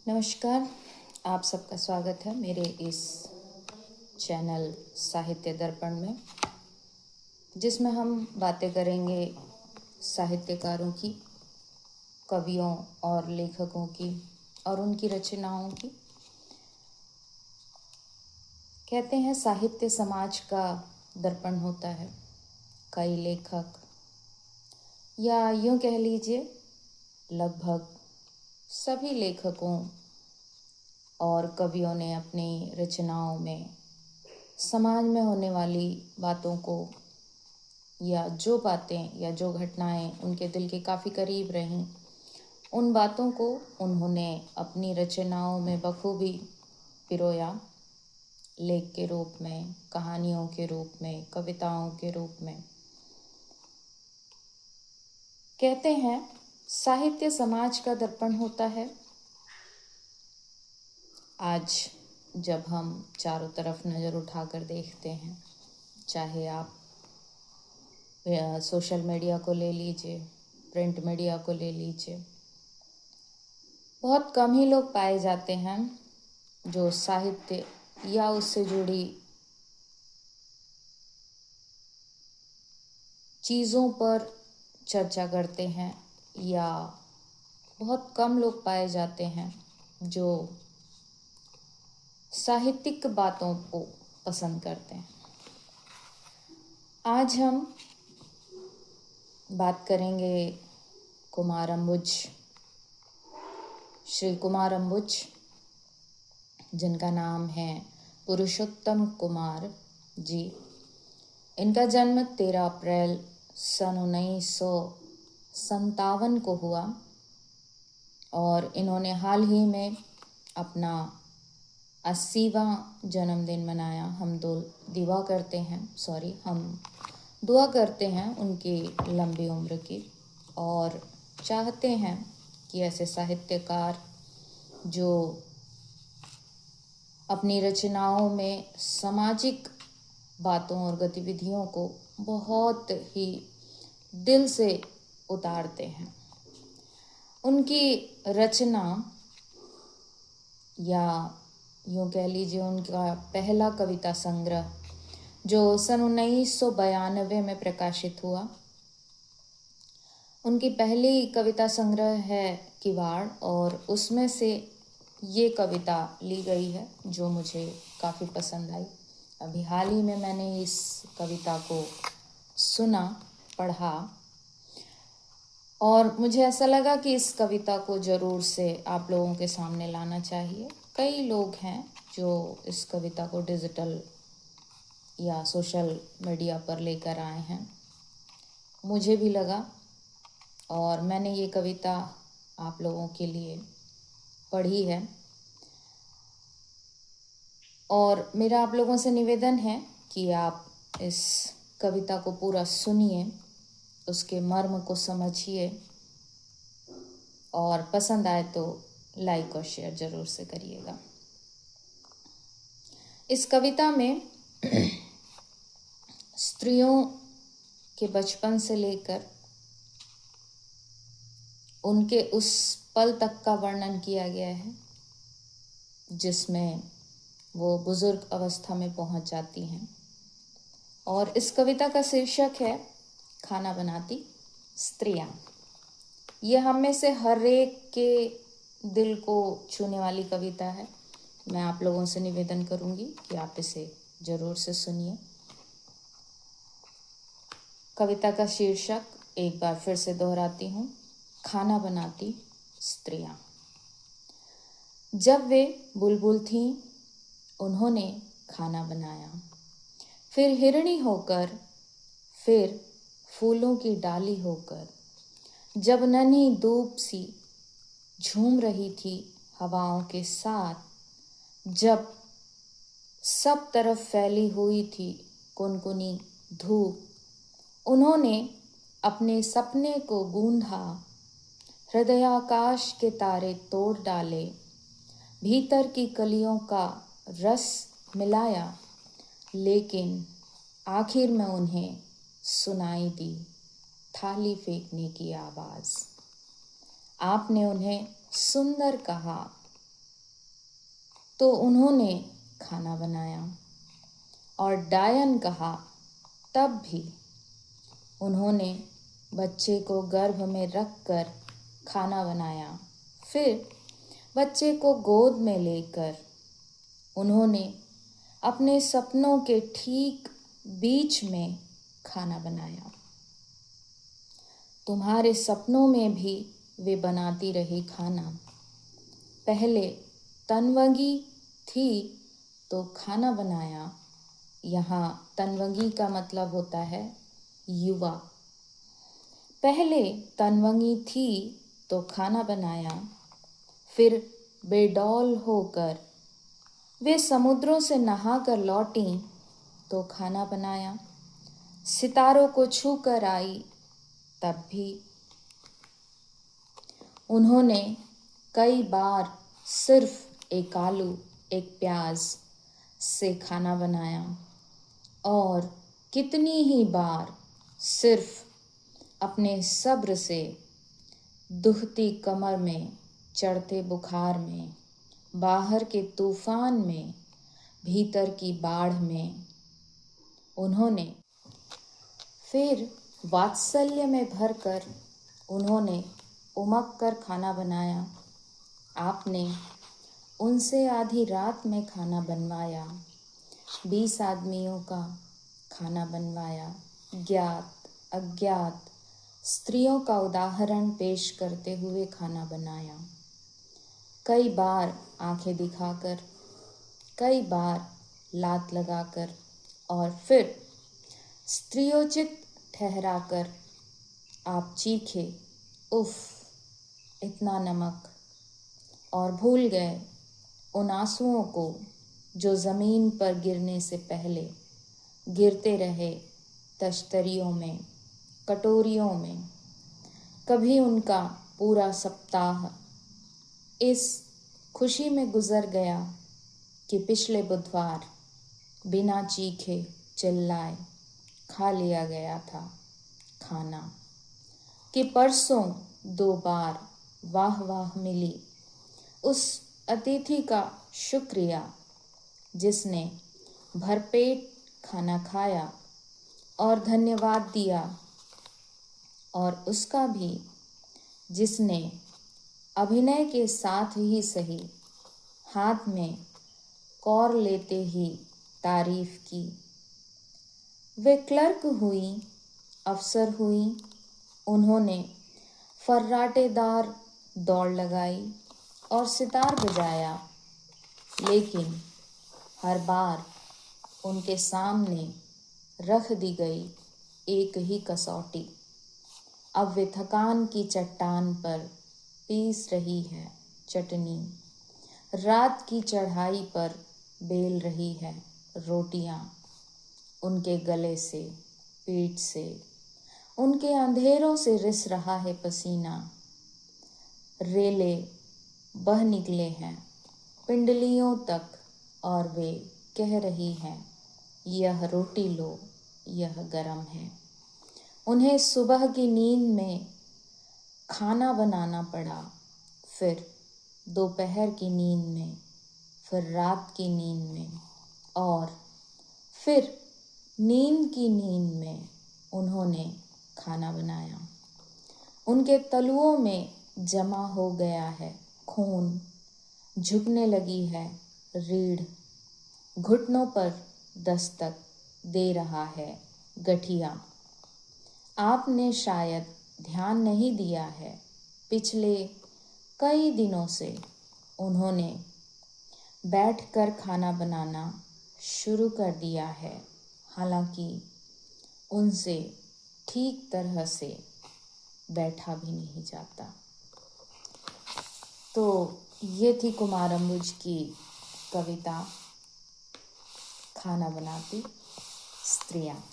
नमस्कार। आप सबका स्वागत है मेरे इस चैनल साहित्य दर्पण में, जिसमें हम बातें करेंगे साहित्यकारों की, कवियों और लेखकों की और उनकी रचनाओं की। कहते हैं साहित्य समाज का दर्पण होता है। कई लेखक, या यूँ कह लीजिए लगभग सभी लेखकों और कवियों ने अपनी रचनाओं में समाज में होने वाली बातों को, या जो बातें या जो घटनाएं उनके दिल के काफ़ी करीब रहीं, उन बातों को उन्होंने अपनी रचनाओं में बखूबी पिरोया। लेख के रूप में, कहानियों के रूप में, कविताओं के रूप में। कहते हैं साहित्य समाज का दर्पण होता है। आज जब हम चारों तरफ नज़र उठाकर देखते हैं, चाहे आप सोशल मीडिया को ले लीजिए, प्रिंट मीडिया को ले लीजिए, बहुत कम ही लोग पाए जाते हैं जो साहित्य या उससे जुड़ी चीज़ों पर चर्चा करते हैं, या बहुत कम लोग पाए जाते हैं जो साहित्यिक बातों को पसंद करते हैं। आज हम बात करेंगे कुमार अंबुज, श्री कुमार अंबुज, जिनका नाम है पुरुषोत्तम कुमार जी। इनका जन्म 13 अप्रैल सन 1957 को हुआ और इन्होंने हाल ही में अपना 80वां जन्मदिन मनाया। हम दुआ करते हैं उनकी लंबी उम्र की, और चाहते हैं कि ऐसे साहित्यकार जो अपनी रचनाओं में सामाजिक बातों और गतिविधियों को बहुत ही दिल से उतारते हैं, उनकी रचना, या यूँ कह लीजिए उनका पहला कविता संग्रह जो सन 1992 में प्रकाशित हुआ, उनकी पहली कविता संग्रह है किवाड़, और उसमें से ये कविता ली गई है जो मुझे काफ़ी पसंद आई। अभी हाल ही में मैंने इस कविता को सुना, पढ़ा, और मुझे ऐसा लगा कि इस कविता को ज़रूर से आप लोगों के सामने लाना चाहिए। कई लोग हैं जो इस कविता को डिजिटल या सोशल मीडिया पर लेकर आए हैं, मुझे भी लगा, और मैंने ये कविता आप लोगों के लिए पढ़ी है। और मेरा आप लोगों से निवेदन है कि आप इस कविता को पूरा सुनिए, उसके मर्म को समझिए, और पसंद आए तो लाइक और शेयर ज़रूर से करिएगा। इस कविता में स्त्रियों के बचपन से लेकर उनके उस पल तक का वर्णन किया गया है जिसमें वो बुजुर्ग अवस्था में पहुंच जाती हैं। और इस कविता का शीर्षक है खाना बनाती स्त्रियां। ये हम में से हर एक के दिल को छूने वाली कविता है। मैं आप लोगों से निवेदन करूंगी कि आप इसे ज़रूर से सुनिए। कविता का शीर्षक एक बार फिर से दोहराती हूँ, खाना बनाती स्त्रियां। जब वे बुलबुल थीं, उन्होंने खाना बनाया, फिर हिरणी होकर, फिर फूलों की डाली होकर, जब नन्ही धूप सी झूम रही थी हवाओं के साथ, जब सब तरफ फैली हुई थी कुनकुनी धूप, उन्होंने अपने सपने को गूंधा, हृदयाकाश के तारे तोड़ डाले, भीतर की कलियों का रस मिलाया, लेकिन आखिर में उन्हें सुनाई दी थाली फेंकने की आवाज़। आपने उन्हें सुंदर कहा, तो उन्होंने खाना बनाया। और डायन कहा तब भी उन्होंने बच्चे को गर्भ में रखकर खाना बनाया। फिर बच्चे को गोद में लेकर उन्होंने अपने सपनों के ठीक बीच में खाना बनाया। तुम्हारे सपनों में भी वे बनाती रही खाना। पहले तन्वगी थी तो खाना बनाया। यहाँ तन्वगी का मतलब होता है युवा। पहले तन्वगी थी तो खाना बनाया। फिर बेडौल होकर वे समुद्रों से नहाकर लौटीं तो खाना बनाया। सितारों को छूकर आई तब भी उन्होंने कई बार सिर्फ एक आलू एक प्याज से खाना बनाया और कितनी ही बार सिर्फ अपने सब्र से दुखती कमर में, चढ़ते बुखार में, बाहर के तूफान में, भीतर की बाढ़ में उन्होंने फिर वात्सल्य में भरकर उन्होंने उमक कर खाना बनाया। आपने उनसे आधी रात में खाना बनवाया। 20 आदमियों का खाना बनवाया। ज्ञात अज्ञात स्त्रियों का उदाहरण पेश करते हुए खाना बनाया। कई बार आंखें दिखाकर, कई बार लात लगाकर और फिर स्त्रियोचित ठहराकर आप चीखे, उफ इतना नमक, और भूल गए उन आंसुओं को जो ज़मीन पर गिरने से पहले गिरते रहे तश्तरियों में, कटोरियों में। कभी उनका पूरा सप्ताह इस खुशी में गुजर गया कि पिछले बुधवार बिना चीखे चिल्लाए खा लिया गया था खाना, कि परसों 2 बार वाह वाह मिली उस अतिथि का शुक्रिया जिसने भरपेट खाना खाया और धन्यवाद दिया, और उसका भी जिसने अभिनय के साथ ही सही हाथ में कौर लेते ही तारीफ की। वे क्लर्क हुई, अफसर हुई, उन्होंने फर्राटेदार दौड़ लगाई और सितार बजाया, लेकिन हर बार उनके सामने रख दी गई एक ही कसौटी। अब वे थकान की चट्टान पर पीस रही है चटनी, रात की चढ़ाई पर बेल रही है रोटियां। उनके गले से, पीठ से, उनके अंधेरों से रिस रहा है पसीना। रेले बह निकले हैं पिंडलियों तक और वे कह रही हैं, यह रोटी लो, यह गरम है। उन्हें सुबह की नींद में खाना बनाना पड़ा, फिर दोपहर की नींद में, फिर रात की नींद में, और फिर नींद की नींद में उन्होंने खाना बनाया। उनके तलुओं में जमा हो गया है खून, झुकने लगी है रीढ़, घुटनों पर दस्तक दे रहा है गठिया। आपने शायद ध्यान नहीं दिया है, पिछले कई दिनों से उन्होंने बैठकर खाना बनाना शुरू कर दिया है, हालांकि उनसे ठीक तरह से बैठा भी नहीं जाता। तो ये थी कुमार अंबुज की कविता खाना बनाती स्त्रियाँ।